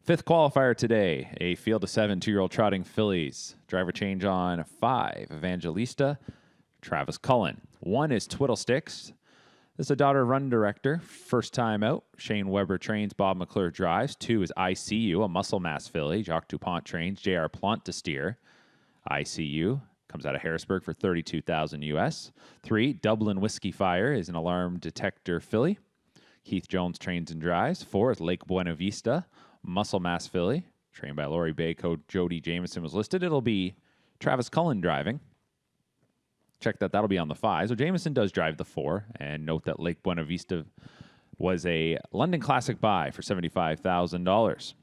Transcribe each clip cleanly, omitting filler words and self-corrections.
Fifth qualifier today, a field of 7 2-year-old trotting fillies. Driver change on 5, Evangelista, Travis Cullen. 1 is Twiddlesticks. This is a daughter run director. First time out, Shane Weber trains, Bob McClure drives. 2 is ICU, a muscle mass filly. Jacques Dupont trains, JR Plant to steer. ICU comes out of Harrisburg for $32,000 US. 3, Dublin Whiskey Fire is an alarm detector filly. Keith Jones trains and drives. 4 is Lake Buena Vista, muscle mass filly, trained by Laurie Bayco. Jody Jameson was listed. It'll be Travis Cullen driving. Check that. That'll be on the 5. So Jameson does drive the 4. And note that Lake Buena Vista was a London Classic buy for $75,000.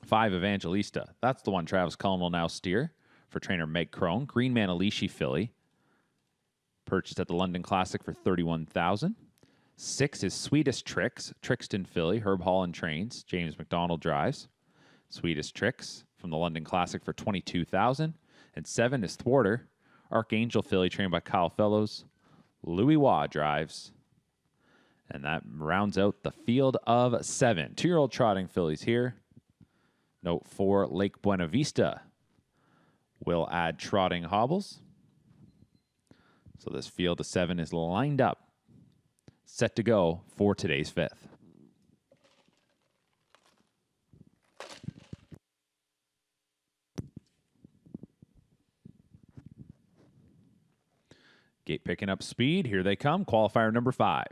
5, Evangelista. That's the one Travis Cullen will now steer for trainer Meg Crone. Green Manalishi filly. Purchased at the London Classic for $31,000. 6 is Sweetest Tricks, Trixton filly. Herb Holland trains. James McDonald drives. Sweetest Tricks from the London Classic for $22,000. And 7 is Thwarter, Archangel filly trained by Kyle Fellows. Louis Waugh drives. And that rounds out the field of 7. 2-year-old trotting fillies here. Note 4, Lake Buena Vista will add trotting hobbles. So this field of 7 is lined up, set to go for today's 5th. Gate picking up speed. Here they come. Qualifier number 5.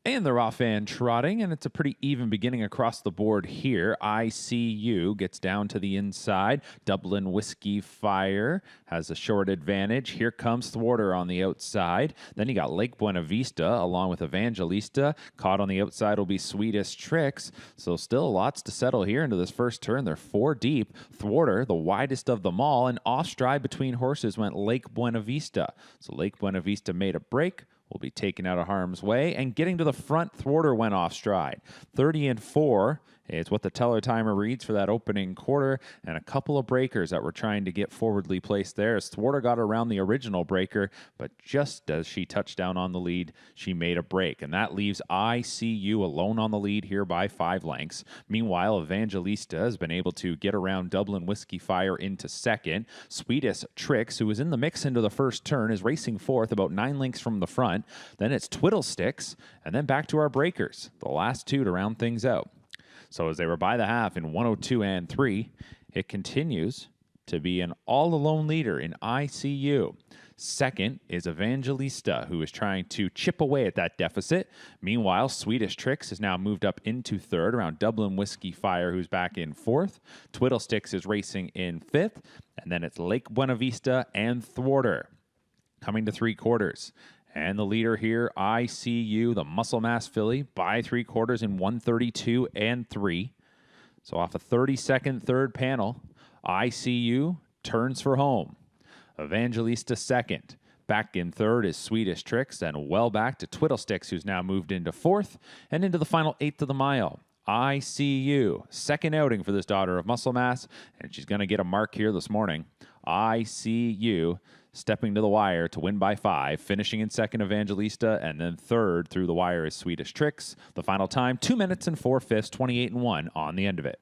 And they're off and trotting, and it's a pretty even beginning across the board here. ICU gets down to the inside. Dublin Whiskey Fire has a short advantage. Here comes Thwarter on the outside. Then you got Lake Buena Vista along with Evangelista. Caught on the outside will be Sweetest Tricks. So still lots to settle here into this first turn. They're 4 deep. Thwarter, the widest of them all, and off stride between horses went Lake Buena Vista. So Lake Buena Vista made a break. Will be taken out of harm's way, and getting to the front, Thwarter went off stride. 30-4 is what the teller timer reads for that opening quarter, and a couple of breakers that were trying to get forwardly placed there as Thwarter got around the original breaker, but just as she touched down on the lead, she made a break, and that leaves ICU alone on the lead here by 5 lengths. Meanwhile, Evangelista has been able to get around Dublin Whiskey Fire into second. Sweetest Tricks, who was in the mix into the first turn, is racing fourth about 9 lengths from the front. Then it's Twiddlesticks, and then back to our breakers, the last 2 to round things out. So as they were by the half in 102 and 3, it continues to be an all-alone leader in ICU. Second is Evangelista, who is trying to chip away at that deficit. Meanwhile, Swedish Tricks has now moved up into third around Dublin Whiskey Fire, who's back in fourth. Twiddlesticks is racing in fifth. And then it's Lake Buena Vista and Thwarter coming to 3/4. And the leader here, ICU, the muscle mass filly, by 3/4 in 132 and 3. So off a 30-second third panel, ICU turns for home. Evangelista second. Back in third is Swedish Tricks, and well back to Twiddlesticks, who's now moved into fourth and into the final 1/8 of the mile. ICU, second outing for this daughter of muscle mass, and she's going to get a mark here this morning. ICU stepping to the wire to win by 5, finishing in second Evangelista, and then third through the wire is Swedish Tricks. The final time, 2 minutes and 4/5, 28-1 on the end of it.